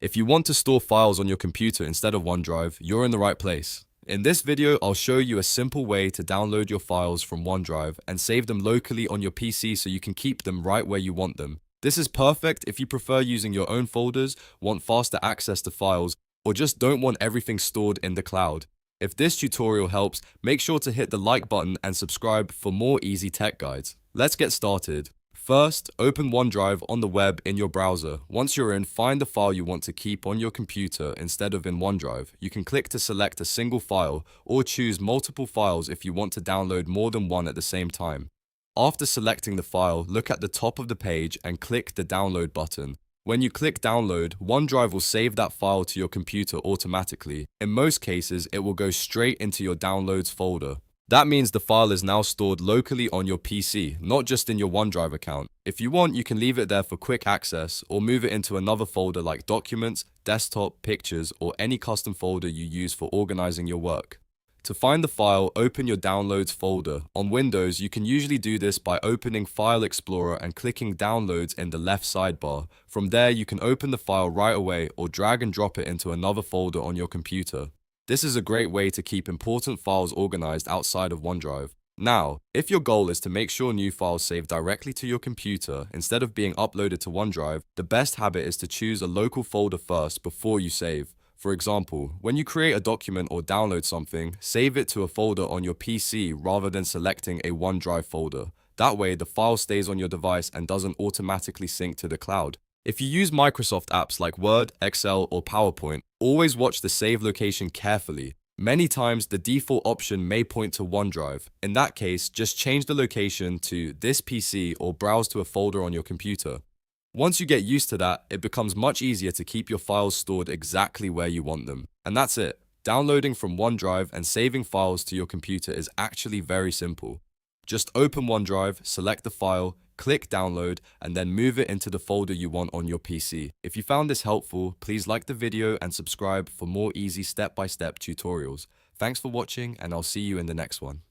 If you want to store files on your computer instead of OneDrive, you're in the right place. In this video, I'll show you a simple way to download your files from OneDrive and save them locally on your PC so you can keep them right where you want them. This is perfect if you prefer using your own folders, want faster access to files, or just don't want everything stored in the cloud. If this tutorial helps, make sure to hit the like button and subscribe for more easy tech guides. Let's get started. First, open OneDrive on the web in your browser. Once you're in, find the file you want to keep on your computer instead of in OneDrive. You can click to select a single file or choose multiple files if you want to download more than one at the same time. After selecting the file, look at the top of the page and click the download button. When you click download, OneDrive will save that file to your computer automatically. In most cases, it will go straight into your downloads folder. That means the file is now stored locally on your PC, not just in your OneDrive account. If you want, you can leave it there for quick access or move it into another folder like Documents, Desktop, Pictures, or any custom folder you use for organizing your work. To find the file, open your Downloads folder. On Windows, you can usually do this by opening File Explorer and clicking Downloads in the left sidebar. From there, you can open the file right away or drag and drop it into another folder on your computer. This is a great way to keep important files organized outside of OneDrive. Now, if your goal is to make sure new files save directly to your computer instead of being uploaded to OneDrive, the best habit is to choose a local folder first before you save. For example, when you create a document or download something, save it to a folder on your PC rather than selecting a OneDrive folder. That way, the file stays on your device and doesn't automatically sync to the cloud. If you use Microsoft apps like Word, Excel, or PowerPoint, always watch the save location carefully. Many times, the default option may point to OneDrive. In that case, just change the location to this PC or browse to a folder on your computer. Once you get used to that, it becomes much easier to keep your files stored exactly where you want them. And that's it. Downloading from OneDrive and saving files to your computer is actually very simple. Just open OneDrive, select the file, click download, and then move it into the folder you want on your PC. If you found this helpful, please like the video and subscribe for more easy step-by-step tutorials. Thanks for watching, and I'll see you in the next one.